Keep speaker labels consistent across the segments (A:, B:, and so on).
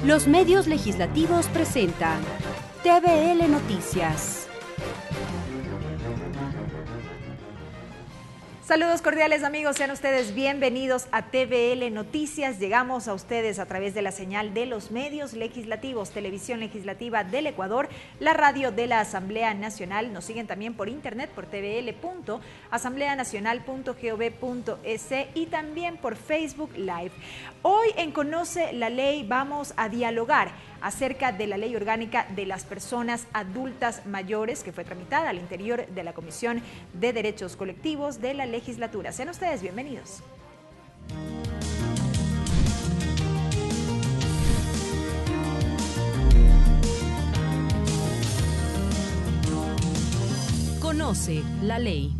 A: Los medios legislativos presentan TVL Noticias.
B: Saludos cordiales amigos, sean ustedes bienvenidos a TVL Noticias. Llegamos a ustedes a través de la señal de los medios legislativos, Televisión Legislativa del Ecuador, la radio de la Asamblea Nacional. Nos siguen también por internet por tvl.asambleanacional.gov.es y también por Facebook Live. Hoy en Conoce la Ley vamos a dialogar acerca de la Ley Orgánica de las Personas Adultas Mayores que fue tramitada al interior de la Comisión de Derechos Colectivos de la legislatura. Sean ustedes bienvenidos.
A: Conoce la ley.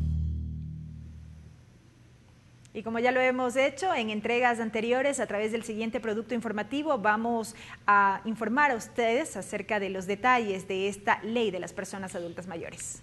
B: Y como ya lo hemos hecho en entregas anteriores, a través del siguiente producto informativo vamos a informar a ustedes acerca de los detalles de esta Ley de las Personas Adultas Mayores.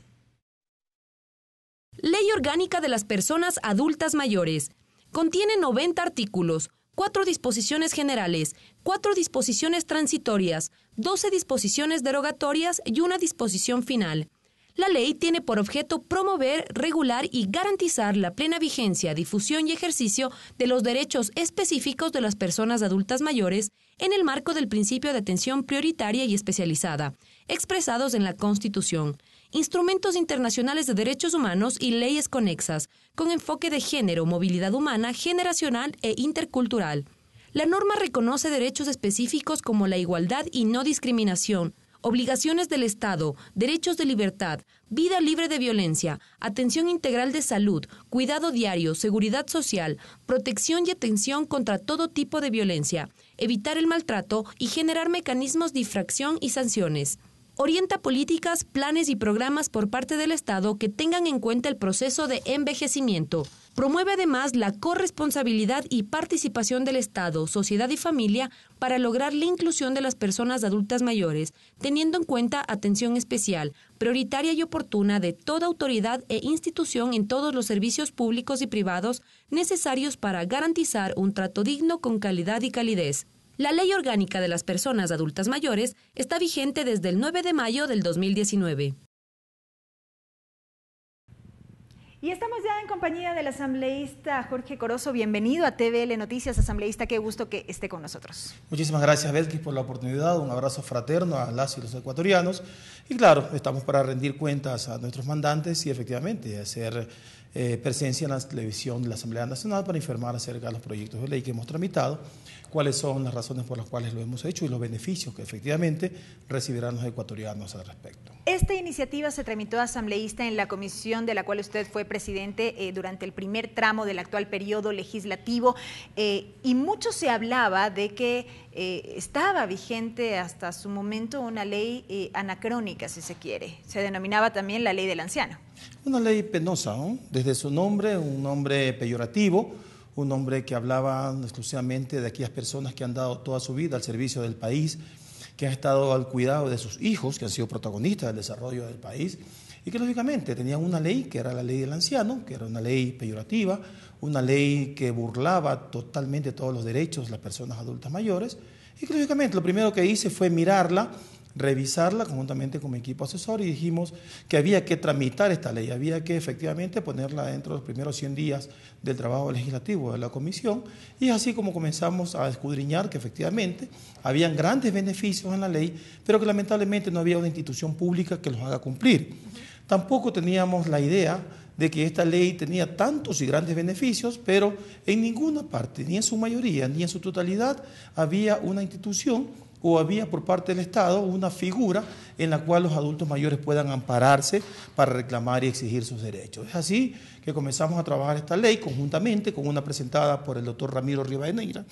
C: Ley Orgánica de las Personas Adultas Mayores. Contiene 90 artículos, 4 disposiciones generales, 4 disposiciones transitorias, 12 disposiciones derogatorias y una disposición final. La ley tiene por objeto promover, regular y garantizar la plena vigencia, difusión y ejercicio de los derechos específicos de las personas adultas mayores en el marco del principio de atención prioritaria y especializada, expresados en la Constitución, instrumentos internacionales de derechos humanos y leyes conexas, con enfoque de género, movilidad humana, generacional e intercultural. La norma reconoce derechos específicos como la igualdad y no discriminación, obligaciones del Estado, derechos de libertad, vida libre de violencia, atención integral de salud, cuidado diario, seguridad social, protección y atención contra todo tipo de violencia, evitar el maltrato y generar mecanismos de infracción y sanciones. Orienta políticas, planes y programas por parte del Estado que tengan en cuenta el proceso de envejecimiento. Promueve además la corresponsabilidad y participación del Estado, sociedad y familia para lograr la inclusión de las personas adultas mayores, teniendo en cuenta atención especial, prioritaria y oportuna de toda autoridad e institución en todos los servicios públicos y privados necesarios para garantizar un trato digno con calidad y calidez. La Ley Orgánica de las Personas Adultas Mayores está vigente desde el 9 de mayo del 2019.
B: Y estamos ya en compañía del asambleísta Jorge Corozo. Bienvenido a TVL Noticias, asambleísta. Qué gusto que esté con nosotros.
D: Muchísimas gracias, Belkis, por la oportunidad. Un abrazo fraterno a las y los ecuatorianos. Y claro, estamos para rendir cuentas a nuestros mandantes y efectivamente hacer presencia en la televisión de la Asamblea Nacional para informar acerca de los proyectos de ley que hemos tramitado, cuáles son las razones por las cuales lo hemos hecho y los beneficios que efectivamente recibirán los ecuatorianos al respecto.
B: Esta iniciativa se tramitó asambleísta en la comisión de la cual usted fue presidente durante el primer tramo del actual periodo legislativo y mucho se hablaba de que estaba vigente hasta su momento una ley anacrónica, si se quiere. Se denominaba también la ley del anciano.
D: Una ley penosa, ¿no? Desde su nombre, un nombre peyorativo, un hombre que hablaba exclusivamente de aquellas personas que han dado toda su vida al servicio del país, que han estado al cuidado de sus hijos, que han sido protagonistas del desarrollo del país, y que lógicamente tenían una ley que era la ley del anciano, que era una ley peyorativa, una ley que burlaba totalmente todos los derechos de las personas adultas mayores, y que lógicamente lo primero que hice fue mirarla, revisarla conjuntamente con mi equipo asesor y dijimos que había que tramitar esta ley, había que efectivamente ponerla dentro de los primeros 100 días del trabajo legislativo de la comisión y es así como comenzamos a escudriñar que efectivamente habían grandes beneficios en la ley, pero que lamentablemente no había una institución pública que los haga cumplir. Tampoco teníamos la idea de que esta ley tenía tantos y grandes beneficios, pero en ninguna parte, ni en su mayoría, ni en su totalidad, había una institución o había por parte del Estado una figura en la cual los adultos mayores puedan ampararse para reclamar y exigir sus derechos. Es así que comenzamos a trabajar esta ley conjuntamente con una presentada por el doctor Ramiro Rivadeneira.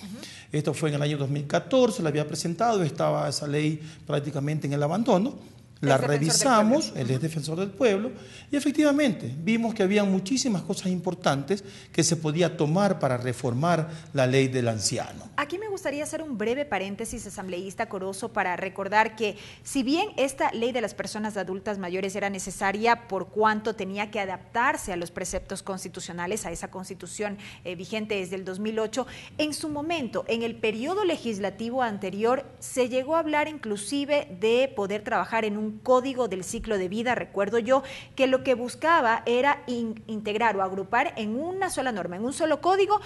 D: Esto fue en el año 2014, la había presentado, estaba esa ley prácticamente en el abandono. La revisamos, él es defensor del pueblo, y efectivamente vimos que había muchísimas cosas importantes que se podía tomar para reformar la ley del anciano.
B: Aquí me gustaría hacer un breve paréntesis, asambleísta Corozo, para recordar que si bien esta ley de las personas adultas mayores era necesaria por cuanto tenía que adaptarse a los preceptos constitucionales, a esa constitución vigente desde el 2008, en su momento, en el periodo legislativo anterior, se llegó a hablar inclusive de poder trabajar en un código del ciclo de vida. Recuerdo yo que lo que buscaba era integrar o agrupar en una sola norma, en un solo código,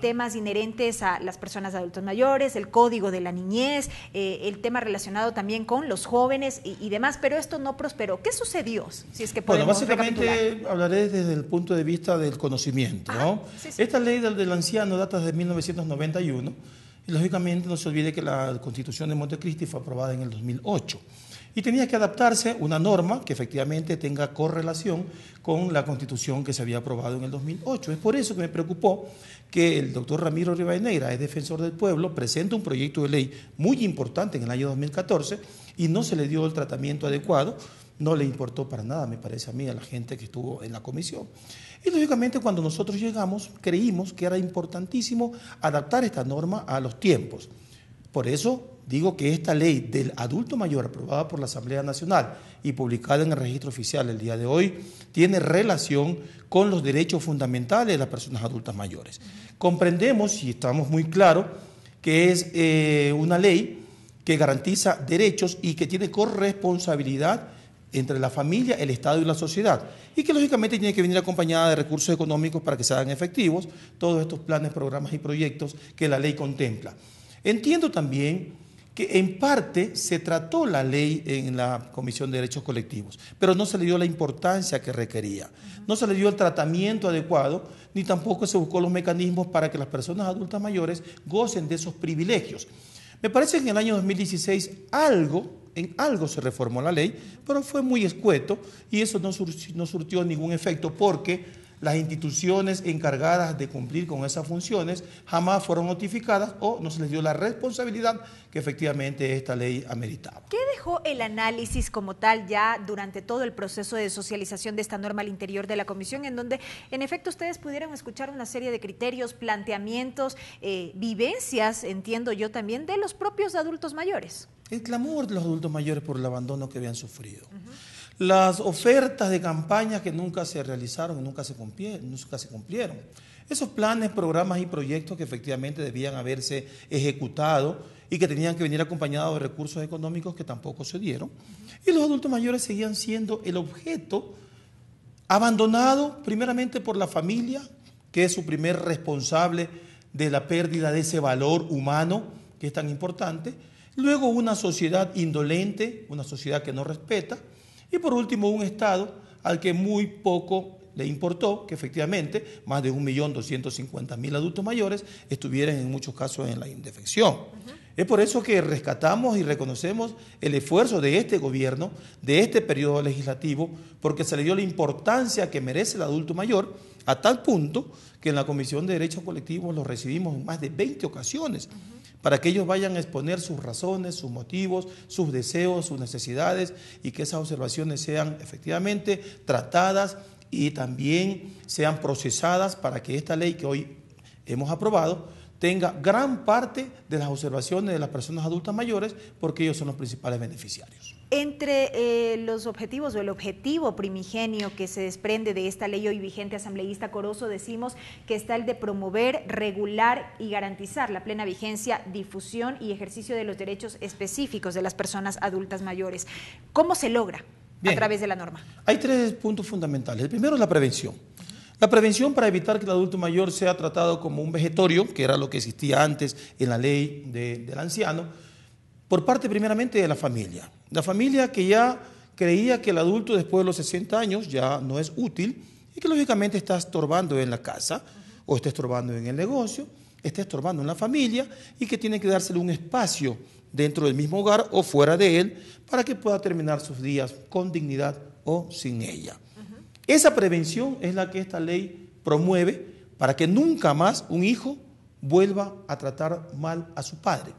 B: temas inherentes a las personas adultos mayores, el código de la niñez, el tema relacionado también con los jóvenes y demás, pero esto no prosperó. ¿Qué sucedió? Si es que podemos
D: básicamente hablaré desde el punto de vista del conocimiento, ¿no?
B: Sí.
D: Esta ley del anciano data de 1991 y lógicamente no se olvide que la Constitución de Montecristi fue aprobada en el 2008. Y tenía que adaptarse una norma que efectivamente tenga correlación con la Constitución que se había aprobado en el 2008. Es por eso que me preocupó que el doctor Ramiro Rivadeneira, es defensor del pueblo, presenta un proyecto de ley muy importante en el año 2014 y no se le dio el tratamiento adecuado, no le importó para nada, me parece a mí, a la gente que estuvo en la comisión. Y lógicamente cuando nosotros llegamos creímos que era importantísimo adaptar esta norma a los tiempos. Por eso digo que esta ley del adulto mayor aprobada por la Asamblea Nacional y publicada en el registro oficial el día de hoy tiene relación con los derechos fundamentales de las personas adultas mayores. Comprendemos y estamos muy claros que es una ley que garantiza derechos y que tiene corresponsabilidad entre la familia, el Estado y la sociedad, y que lógicamente tiene que venir acompañada de recursos económicos para que se hagan efectivos todos estos planes, programas y proyectos que la ley contempla. Entiendo también que en parte se trató la ley en la Comisión de Derechos Colectivos, pero no se le dio la importancia que requería, no se le dio el tratamiento adecuado, ni tampoco se buscó los mecanismos para que las personas adultas mayores gocen de esos privilegios. Me parece que en el año 2016 en algo se reformó la ley, pero fue muy escueto y eso no surtió ningún efecto porque las instituciones encargadas de cumplir con esas funciones jamás fueron notificadas o no se les dio la responsabilidad que efectivamente esta ley ameritaba.
B: ¿Qué dejó el análisis como tal ya durante todo el proceso de socialización de esta norma al interior de la comisión, en donde en efecto ustedes pudieron escuchar una serie de criterios, planteamientos, vivencias, entiendo yo también, de los propios adultos mayores?
D: El clamor de los adultos mayores por el abandono que habían sufrido. Las ofertas de campaña que nunca se realizaron, nunca se cumplieron. Esos planes, programas y proyectos que efectivamente debían haberse ejecutado y que tenían que venir acompañados de recursos económicos que tampoco se dieron. Y los adultos mayores seguían siendo el objeto abandonado primeramente por la familia, que es su primer responsable de la pérdida de ese valor humano que es tan importante. Luego una sociedad indolente, una sociedad que no respeta. Y por último, un Estado al que muy poco le importó que efectivamente más de 1.250.000 adultos mayores estuvieran en muchos casos en la indefensión. Es por eso que rescatamos y reconocemos el esfuerzo de este gobierno, de este periodo legislativo, porque se le dio la importancia que merece el adulto mayor, a tal punto que en la Comisión de Derechos Colectivos los recibimos en más de 20 ocasiones, para que ellos vayan a exponer sus razones, sus motivos, sus deseos, sus necesidades y que esas observaciones sean efectivamente tratadas y también sean procesadas para que esta ley que hoy hemos aprobado tenga gran parte de las observaciones de las personas adultas mayores porque ellos son los principales beneficiarios.
B: Entre los objetivos o el objetivo primigenio que se desprende de esta ley hoy vigente, asambleísta Corozo, decimos que está el de promover, regular y garantizar la plena vigencia, difusión y ejercicio de los derechos específicos de las personas adultas mayores. ¿Cómo se logra? Bien, a través de la norma.
D: Hay 3 puntos fundamentales. El primero es la prevención. La prevención para evitar que el adulto mayor sea tratado como un vegetorio, que era lo que existía antes en la ley del anciano, por parte primeramente de la familia. La familia que ya creía que el adulto después de los 60 años ya no es útil y que lógicamente está estorbando en la casa o está estorbando en el negocio, está estorbando en la familia y que tiene que dársele un espacio dentro del mismo hogar o fuera de él para que pueda terminar sus días con dignidad o sin ella. Esa prevención es la que esta ley promueve para que nunca más un hijo vuelva a tratar mal a su padre.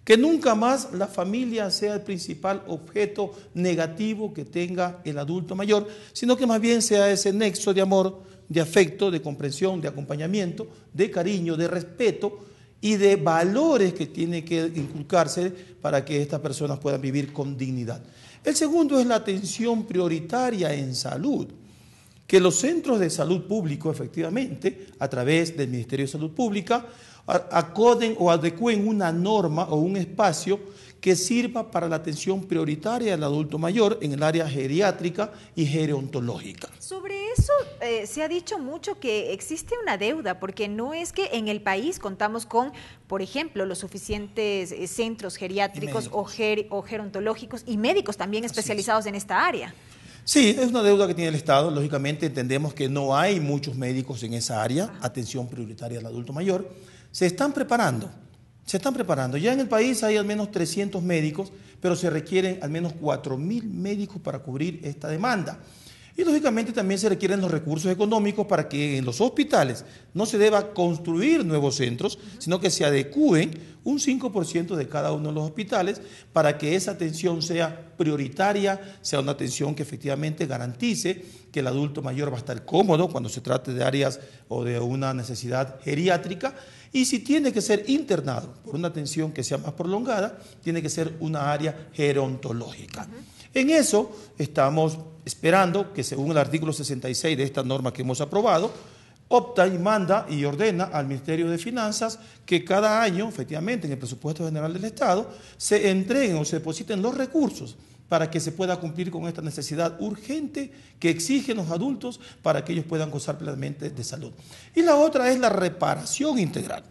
D: Que nunca más la familia sea el principal objeto negativo que tenga el adulto mayor, sino que más bien sea ese nexo de amor, de afecto, de comprensión, de acompañamiento, de cariño, de respeto y de valores que tiene que inculcarse para que estas personas puedan vivir con dignidad. El segundo es la atención prioritaria en salud. Que los centros de salud público, efectivamente, a través del Ministerio de Salud Pública, acoden o adecúen una norma o un espacio que sirva para la atención prioritaria del adulto mayor en el área geriátrica y gerontológica.
B: Sobre eso se ha dicho mucho que existe una deuda, porque no es que en el país contamos con, por ejemplo, los suficientes centros geriátricos o gerontológicos y médicos también especializados en esta área.
D: Sí, es una deuda que tiene el Estado. Lógicamente entendemos que no hay muchos médicos en esa área, atención prioritaria al adulto mayor. Se están preparando. Ya en el país hay al menos 300 médicos, pero se requieren al menos 4.000 médicos para cubrir esta demanda. Y lógicamente también se requieren los recursos económicos para que en los hospitales no se deba construir nuevos centros, sino que se adecúen un 5% de cada uno de los hospitales para que esa atención sea prioritaria, sea una atención que efectivamente garantice que el adulto mayor va a estar cómodo cuando se trate de áreas o de una necesidad geriátrica. Y si tiene que ser internado por una atención que sea más prolongada, tiene que ser una área gerontológica. En eso estamos esperando que, según el artículo 66 de esta norma que hemos aprobado, opta y manda y ordena al Ministerio de Finanzas que cada año, efectivamente, en el presupuesto general del Estado, se entreguen o se depositen los recursos para que se pueda cumplir con esta necesidad urgente que exigen los adultos para que ellos puedan gozar plenamente de salud. Y la otra es la reparación integral.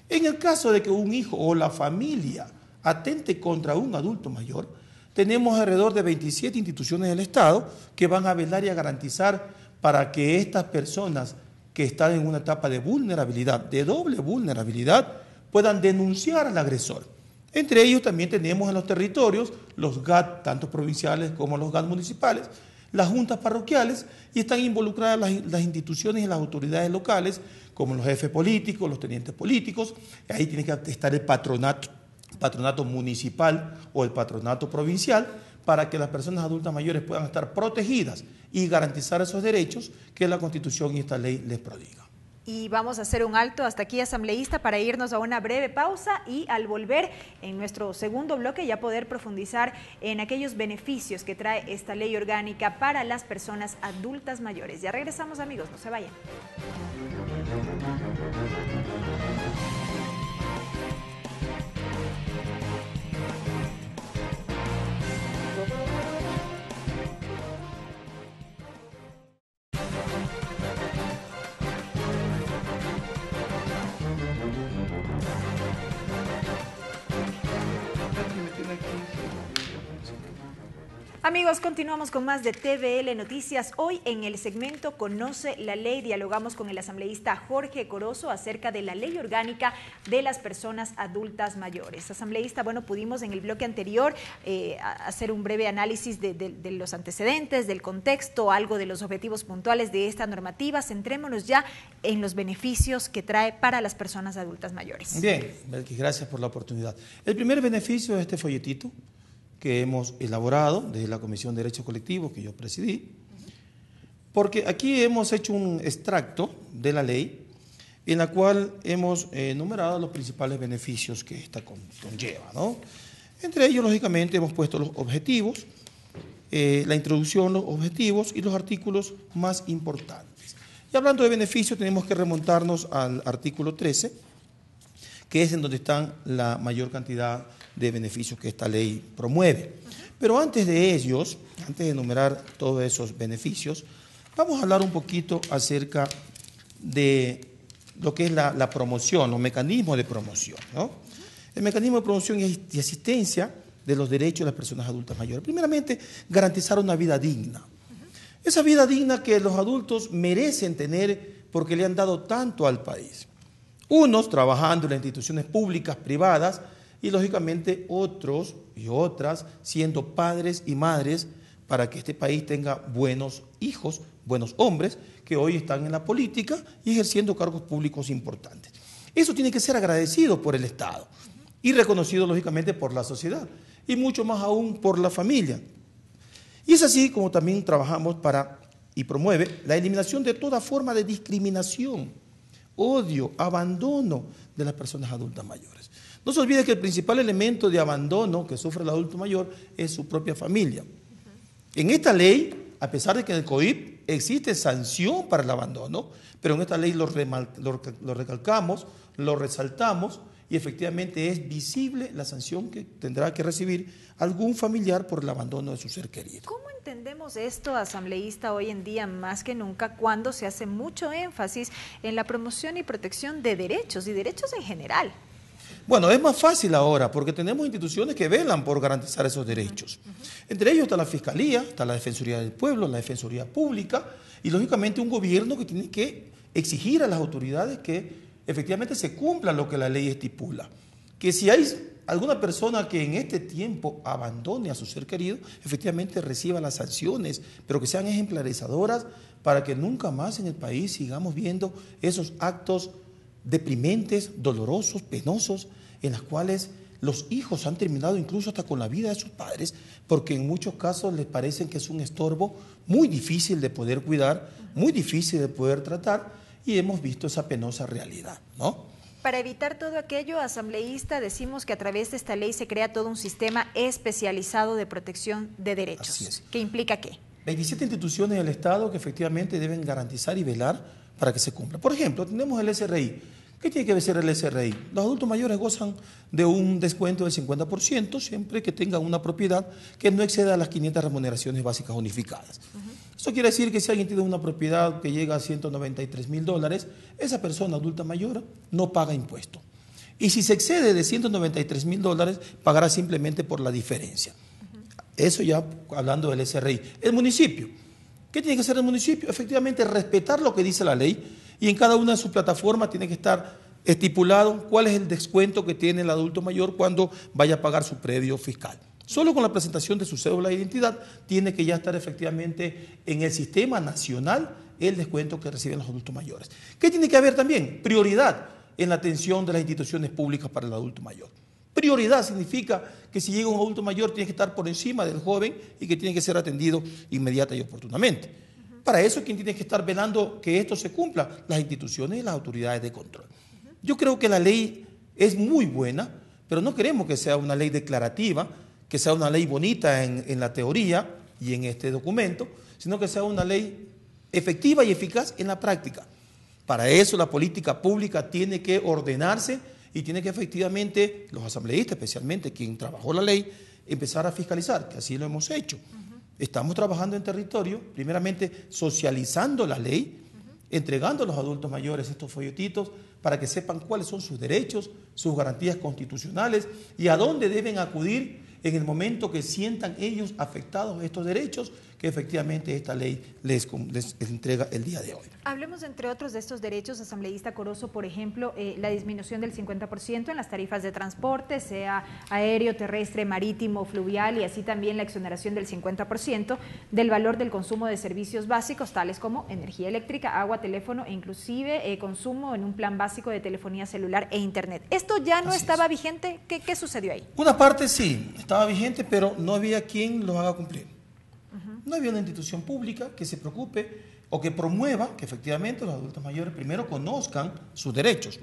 D: En el caso de que un hijo o la familia atente contra un adulto mayor, tenemos alrededor de 27 instituciones del Estado que van a velar y a garantizar para que estas personas que están en una etapa de vulnerabilidad, de doble vulnerabilidad, puedan denunciar al agresor. Entre ellos también tenemos en los territorios los GAT, tanto provinciales como los GAT municipales, las juntas parroquiales, y están involucradas las instituciones y las autoridades locales, como los jefes políticos, los tenientes políticos. Ahí tiene que estar el patronato municipal o el patronato provincial, para que las personas adultas mayores puedan estar protegidas y garantizar esos derechos que la Constitución y esta ley les prodiga.
B: Y vamos a hacer un alto hasta aquí, asambleísta, para irnos a una breve pausa y al volver en nuestro segundo bloque ya poder profundizar en aquellos beneficios que trae esta ley orgánica para las personas adultas mayores. Ya regresamos, amigos, no se vayan. Amigos, continuamos con más de TVL Noticias. Hoy en el segmento Conoce la Ley dialogamos con el asambleísta Jorge Corozo acerca de la ley orgánica de las personas adultas mayores. Asambleísta, bueno, pudimos en el bloque anterior hacer un breve análisis de los antecedentes, del contexto, algo de los objetivos puntuales de esta normativa. Centrémonos ya en los beneficios que trae para las personas adultas mayores.
D: Bien, gracias por la oportunidad. El primer beneficio es este folletito que hemos elaborado desde la Comisión de Derechos Colectivos que yo presidí, porque aquí hemos hecho un extracto de la ley en la cual hemos enumerado los principales beneficios que esta conlleva, ¿no? Entre ellos, lógicamente, hemos puesto los objetivos, la introducción, los objetivos y los artículos más importantes. Y hablando de beneficios, tenemos que remontarnos al artículo 13, que es en donde están la mayor cantidad de beneficios que esta ley promueve. Pero antes de ellos, antes de enumerar todos esos beneficios, vamos a hablar un poquito acerca de lo que es la promoción, los mecanismos de promoción, ¿no? El mecanismo de promoción y asistencia de los derechos de las personas adultas mayores. Primeramente, garantizar una vida digna. Esa vida digna que los adultos merecen tener porque le han dado tanto al país. Unos trabajando en las instituciones públicas, privadas, y lógicamente otros y otras siendo padres y madres para que este país tenga buenos hijos, buenos hombres que hoy están en la política y ejerciendo cargos públicos importantes. Eso tiene que ser agradecido por el Estado. y reconocido lógicamente por la sociedad y mucho más aún por la familia. Y es así como también trabajamos para y promueve la eliminación de toda forma de discriminación, odio, abandono de las personas adultas mayores. No se olvide que el principal elemento de abandono que sufre el adulto mayor es su propia familia. En esta ley, a pesar de que en el COIP existe sanción para el abandono, pero en esta ley lo recalcamos, lo resaltamos y efectivamente es visible la sanción que tendrá que recibir algún familiar por el abandono de su ser querido.
B: ¿Cómo entendemos esto, asambleísta, hoy en día más que nunca cuando se hace mucho énfasis en la promoción y protección de derechos y derechos en general?
D: Bueno, es más fácil ahora porque tenemos instituciones que velan por garantizar esos derechos. Entre ellos está la Fiscalía, está la Defensoría del Pueblo, la Defensoría Pública y lógicamente un gobierno que tiene que exigir a las autoridades que efectivamente se cumpla lo que la ley estipula. Que si hay alguna persona que en este tiempo abandone a su ser querido, efectivamente reciba las sanciones, pero que sean ejemplarizadoras para que nunca más en el país sigamos viendo esos actos deprimentes, dolorosos, penosos, en las cuales los hijos han terminado incluso hasta con la vida de sus padres, porque en muchos casos les parecen que es un estorbo muy difícil de poder cuidar, muy difícil de poder tratar, y hemos visto esa penosa realidad, ¿no?
B: Para evitar todo aquello, asambleísta, decimos que a través de esta ley se crea todo un sistema especializado de protección de derechos.
D: Así es.
B: ¿Qué implica qué? 27
D: instituciones del Estado que efectivamente deben garantizar y velar para que se cumpla. Por ejemplo, tenemos el SRI. ¿Qué tiene que ser el SRI? Los adultos mayores gozan de un descuento del 50% siempre que tengan una propiedad que no exceda las 500 remuneraciones básicas unificadas. Eso quiere decir que si alguien tiene una propiedad que llega a $193,000, esa persona adulta mayor no paga impuesto. Y si se excede de $193,000, pagará simplemente por la diferencia. Eso ya hablando del SRI. El municipio. ¿Qué tiene que hacer el municipio? Efectivamente, respetar lo que dice la ley y en cada una de sus plataformas tiene que estar estipulado cuál es el descuento que tiene el adulto mayor cuando vaya a pagar su predio fiscal. Solo con la presentación de su cédula de identidad tiene que ya estar efectivamente en el sistema nacional el descuento que reciben los adultos mayores. ¿Qué tiene que haber también? Prioridad en la atención de las instituciones públicas para el adulto mayor. Prioridad significa que si llega un adulto mayor tiene que estar por encima del joven y que tiene que ser atendido inmediata y oportunamente. Para eso, ¿quién tiene que estar velando que esto se cumpla? Las instituciones y las autoridades de control. Yo creo que la ley es muy buena, pero no queremos que sea una ley declarativa, que sea una ley bonita en la teoría y en este documento, sino que sea una ley efectiva y eficaz en la práctica. Para eso la política pública tiene que ordenarse y tiene que efectivamente, los asambleístas especialmente, quien trabajó la ley, empezar a fiscalizar, que así lo hemos hecho. Estamos trabajando en territorio, primeramente socializando la ley, entregando a los adultos mayores estos folletitos para que sepan cuáles son sus derechos, sus garantías constitucionales y a dónde deben acudir en el momento que sientan ellos afectados estos derechos que efectivamente esta ley les entrega el día de hoy.
B: Hablemos, entre otros, de estos derechos, asambleísta Corozo, por ejemplo, la disminución del 50% en las tarifas de transporte, sea aéreo, terrestre, marítimo, fluvial, y así también la exoneración del 50% del valor del consumo de servicios básicos, tales como energía eléctrica, agua, teléfono e inclusive consumo en un plan básico de telefonía celular e internet. ¿Esto ya no estaba vigente? ¿Qué sucedió ahí?
D: Una parte sí, estaba vigente, pero no había quien lo haga cumplir. No había una institución pública que se preocupe o que promueva que efectivamente los adultos mayores primero conozcan sus derechos,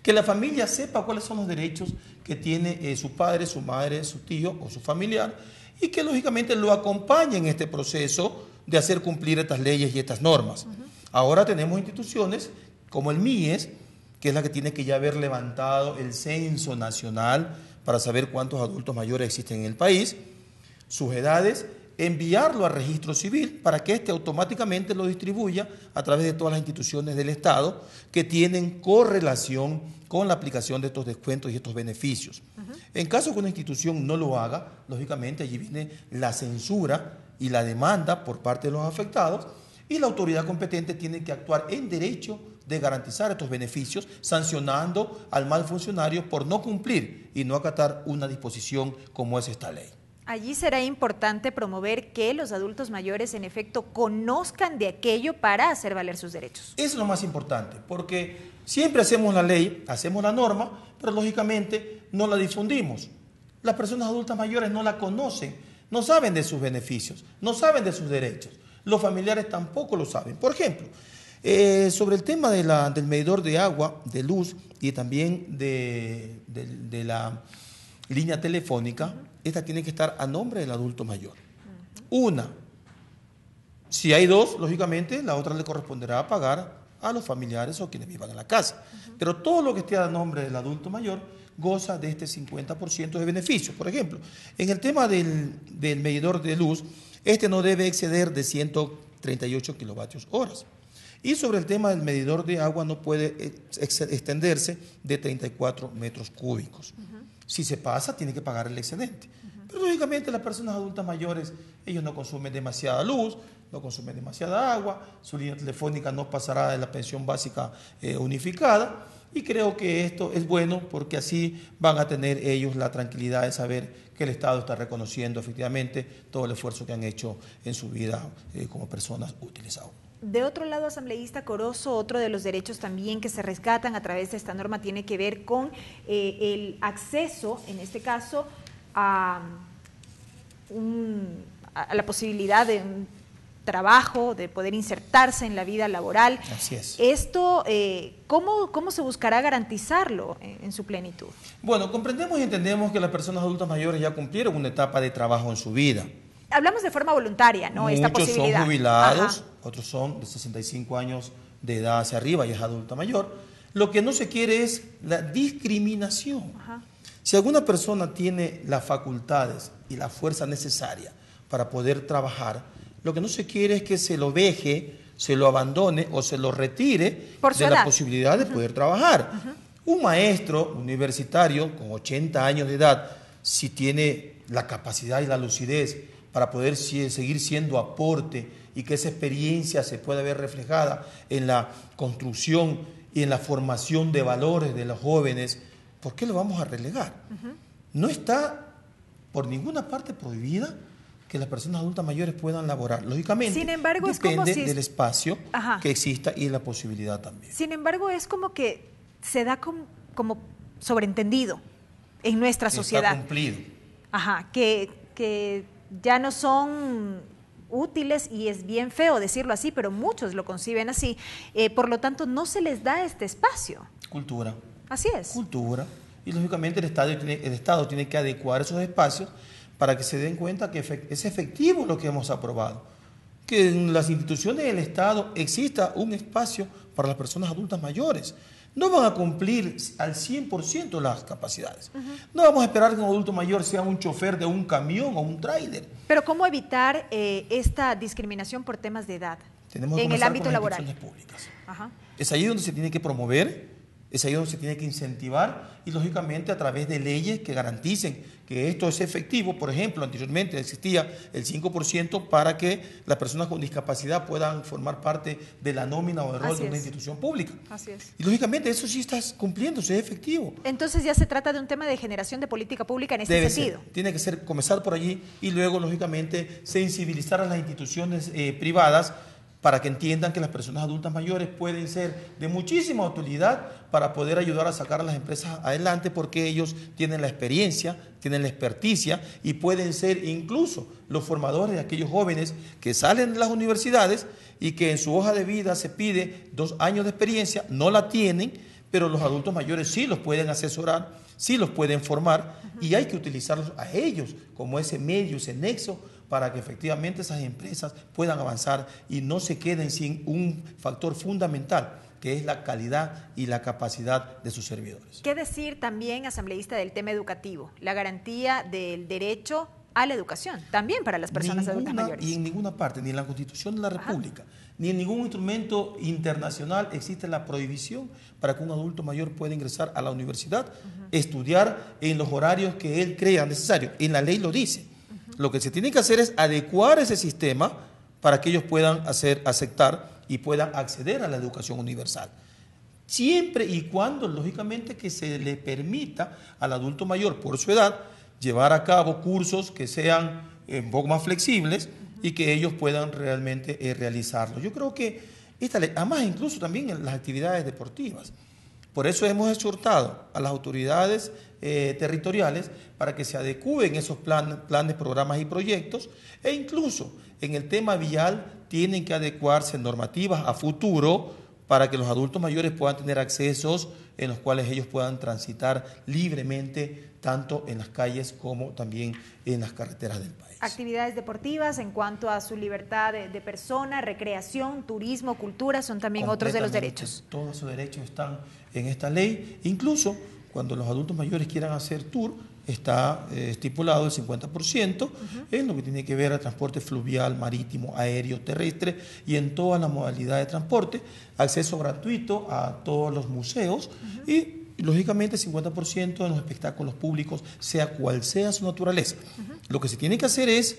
D: que la familia sepa cuáles son los derechos que tiene su padre, su madre, su tío o su familiar y que lógicamente lo acompañe en este proceso de hacer cumplir estas leyes y estas normas. Ahora tenemos instituciones como el MIES, que es la que tiene que ya haber levantado el censo nacional para saber cuántos adultos mayores existen en el país, sus edades, enviarlo a registro civil para que éste automáticamente lo distribuya a través de todas las instituciones del Estado que tienen correlación con la aplicación de estos descuentos y estos beneficios. En caso que una institución no lo haga, lógicamente allí viene la censura y la demanda por parte de los afectados y la autoridad competente tiene que actuar en derecho de garantizar estos beneficios, sancionando al mal funcionario por no cumplir y no acatar una disposición como es esta ley.
B: Allí será importante promover que los adultos mayores, en efecto, conozcan de aquello para hacer valer sus derechos.
D: Es lo más importante, porque Siempre hacemos la ley, hacemos la norma, pero lógicamente no la difundimos. Las personas adultas mayores no la conocen, no saben de sus beneficios, no saben de sus derechos. Los familiares tampoco lo saben. Por ejemplo, sobre el tema del medidor de agua, de luz y también de la línea telefónica, esta tiene que estar a nombre del adulto mayor. Una. Si hay dos, lógicamente, la otra le corresponderá pagar a los familiares o quienes vivan en la casa. Pero todo lo que esté a nombre del adulto mayor goza de este 50% de beneficios. Por ejemplo, en el tema del medidor de luz, este no debe exceder de 138 kilovatios horas. Y sobre el tema del medidor de agua no puede extenderse de 34 metros cúbicos. Si se pasa, tiene que pagar el excedente. Pero lógicamente las personas adultas mayores, ellos no consumen demasiada luz, no consumen demasiada agua, su línea telefónica no pasará de la pensión básica unificada, y creo que esto es bueno porque así van a tener ellos la tranquilidad de saber que el Estado está reconociendo efectivamente todo el esfuerzo que han hecho en su vida como personas útiles aún.
B: De otro lado, asambleísta Corozo, otro de los derechos también que se rescatan a través de esta norma tiene que ver con el acceso, en este caso, a la posibilidad de un trabajo, de poder insertarse en la vida laboral.
D: Así es.
B: Esto, ¿cómo se buscará garantizarlo en su plenitud?
D: Bueno, comprendemos y entendemos que las personas adultas mayores ya cumplieron una etapa de trabajo en su vida.
B: Hablamos de forma voluntaria, ¿no? Esta posibilidad.
D: Muchos son jubilados,
B: ajá,
D: otros son de 65 años de edad hacia arriba y es adulta mayor. Lo que no se quiere es la discriminación.
B: Ajá.
D: Si alguna persona tiene las facultades y la fuerza necesaria para poder trabajar, lo que no se quiere es que se lo veje, se lo abandone o se lo retire de la posibilidad de poder trabajar. Un maestro universitario con 80 años de edad, si tiene la capacidad y la lucidez para poder seguir siendo aporte y que esa experiencia se pueda ver reflejada en la construcción y en la formación de valores de los jóvenes, ¿por qué lo vamos a relegar? No está por ninguna parte prohibida que las personas adultas mayores puedan laborar. Lógicamente,
B: sin embargo,
D: depende
B: es como si
D: del espacio
B: ajá,
D: que exista y la posibilidad también.
B: Sin embargo, es como que se da como sobreentendido en nuestra sociedad.
D: Está cumplido.
B: Ajá, que ya no son útiles, y es bien feo decirlo así, pero muchos lo conciben así. Por lo tanto, no se les da este espacio.
D: Cultura.
B: Así es.
D: Cultura. Y lógicamente el Estado tiene que adecuar esos espacios para que se den cuenta que es efectivo lo que hemos aprobado. Que en las instituciones del Estado exista un espacio para las personas adultas mayores. No van a cumplir al 100% las capacidades. No vamos a esperar que un adulto mayor sea un chofer de un camión o un tráiler.
B: Pero ¿cómo evitar esta discriminación por temas de edad
D: Tenemos que
B: en el ámbito
D: con las
B: laboral?
D: instituciones públicas.
B: Ajá.
D: Es ahí donde se tiene que promover, es ahí donde se tiene que incentivar y lógicamente a través de leyes que garanticen que esto es efectivo. Por ejemplo, anteriormente existía el 5% para que las personas con discapacidad puedan formar parte de la nómina o de rol de una institución pública.
B: Así es.
D: Y lógicamente eso sí está cumpliéndose, es efectivo.
B: Entonces ya se trata de un tema de generación de política pública en este sentido.
D: Tiene que ser, comenzar por allí y luego lógicamente sensibilizar a las instituciones privadas para que entiendan que las personas adultas mayores pueden ser de muchísima utilidad para poder ayudar a sacar a las empresas adelante, porque ellos tienen la experiencia, tienen la experticia y pueden ser incluso los formadores de aquellos jóvenes que salen de las universidades y que en su hoja de vida se pide 2 años de experiencia, no la tienen, pero los adultos mayores sí los pueden asesorar, sí los pueden formar y hay que utilizarlos a ellos como ese medio, ese nexo, para que efectivamente esas empresas puedan avanzar y no se queden sin un factor fundamental, que es la calidad y la capacidad de sus servidores.
B: ¿Qué decir también, asambleísta, del tema educativo? La garantía del derecho a la educación, también para las personas adultas mayores.
D: Y en ninguna parte, ni en la Constitución de la República, ni en ningún instrumento internacional existe la prohibición para que un adulto mayor pueda ingresar a la universidad, estudiar en los horarios que él crea necesario. En la ley lo dice. Lo que se tiene que hacer es adecuar ese sistema para que ellos puedan aceptar y puedan acceder a la educación universal. Siempre y cuando, lógicamente, que se le permita al adulto mayor, por su edad, llevar a cabo cursos que sean un poco más flexibles y que ellos puedan realmente realizarlo. Yo creo que esta ley, además incluso también en las actividades deportivas, Por eso hemos exhortado a las autoridades territoriales para que se adecúen esos planes, programas y proyectos, e incluso en el tema vial tienen que adecuarse normativas a futuro para que los adultos mayores puedan tener accesos en los cuales ellos puedan transitar libremente, tanto en las calles como también en las carreteras del país.
B: Actividades deportivas en cuanto a su libertad de persona, recreación, turismo, cultura, son también otros de los derechos.
D: Todos esos derechos están en esta ley, incluso cuando los adultos mayores quieran hacer tour, está estipulado el 50% en lo que tiene que ver al transporte fluvial, marítimo, aéreo, terrestre y en todas las modalidades de transporte, acceso gratuito a todos los museos y lógicamente 50% en los espectáculos públicos, sea cual sea su naturaleza. Lo que se tiene que hacer es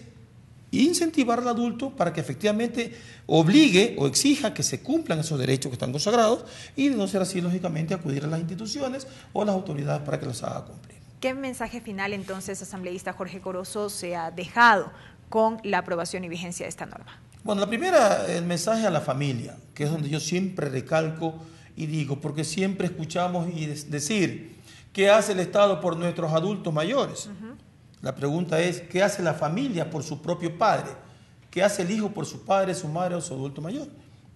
D: incentivar al adulto para que efectivamente obligue o exija que se cumplan esos derechos que están consagrados y de no ser así, lógicamente, acudir a las instituciones o a las autoridades para que los haga cumplir.
B: ¿Qué mensaje final entonces, asambleísta Jorge Corozo, se ha dejado con la aprobación y vigencia de esta norma?
D: Bueno, la primera, el mensaje a la familia, que es donde yo siempre recalco y digo, porque siempre escuchamos y decir, ¿qué hace el Estado por nuestros adultos mayores? La pregunta es, ¿qué hace la familia por su propio padre? ¿Qué hace el hijo por su padre, su madre o su adulto mayor?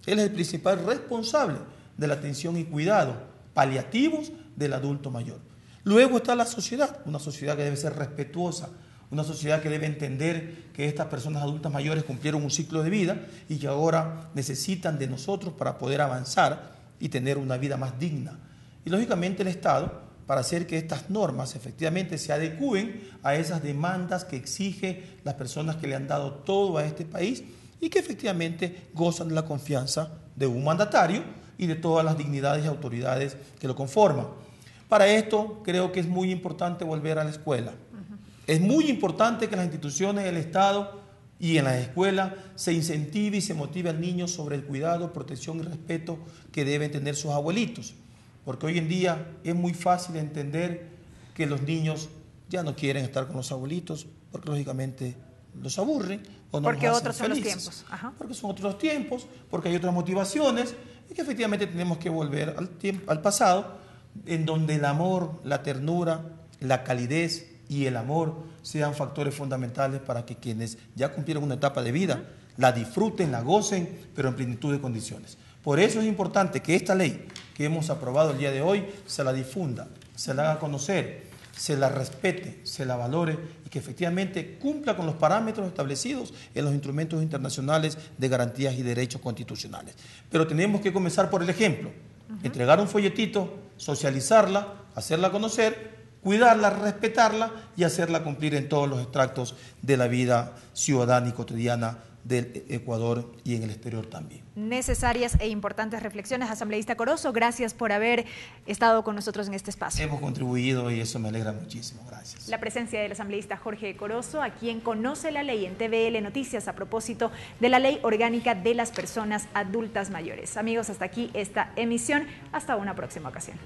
D: Él es el principal responsable de la atención y cuidado paliativos del adulto mayor. Luego está la sociedad, una sociedad que debe ser respetuosa, una sociedad que debe entender que estas personas adultas mayores cumplieron un ciclo de vida y que ahora necesitan de nosotros para poder avanzar y tener una vida más digna. Y lógicamente el Estado, para hacer que estas normas efectivamente se adecúen a esas demandas que exige las personas que le han dado todo a este país y que efectivamente gozan de la confianza de un mandatario y de todas las dignidades y autoridades que lo conforman. Para esto creo que es muy importante volver a la escuela. Es muy importante que las instituciones del Estado y en las escuelas se incentive y se motive al niño sobre el cuidado, protección y respeto que deben tener sus abuelitos. Porque hoy en día es muy fácil entender que los niños ya no quieren estar con los abuelitos porque lógicamente los aburren o no
B: porque
D: los
B: otros
D: hacen
B: son
D: felices.
B: los tiempos. Ajá.
D: Porque son otros tiempos, porque hay otras motivaciones y que efectivamente tenemos que volver al pasado en donde el amor, la ternura, la calidez y el amor sean factores fundamentales para que quienes ya cumplieron una etapa de vida la disfruten, la gocen, pero en plenitud de condiciones. Por eso es importante que esta ley que hemos aprobado el día de hoy se la difunda, se la haga conocer, se la respete, se la valore y que efectivamente cumpla con los parámetros establecidos en los instrumentos internacionales de garantías y derechos constitucionales. Pero tenemos que comenzar por el ejemplo, entregar un folletito, socializarla, hacerla conocer, cuidarla, respetarla y hacerla cumplir en todos los extractos de la vida ciudadana y cotidiana del Ecuador y en el exterior también.
B: Necesarias e importantes reflexiones, asambleísta Corozo. Gracias por haber estado con nosotros en este espacio.
D: Hemos contribuido y eso me alegra muchísimo. Gracias.
B: La presencia del asambleísta Jorge Corozo, a quien conoce la ley en TVL Noticias a propósito de la Ley Orgánica de las Personas Adultas Mayores. Amigos, hasta aquí esta emisión. Hasta una próxima ocasión.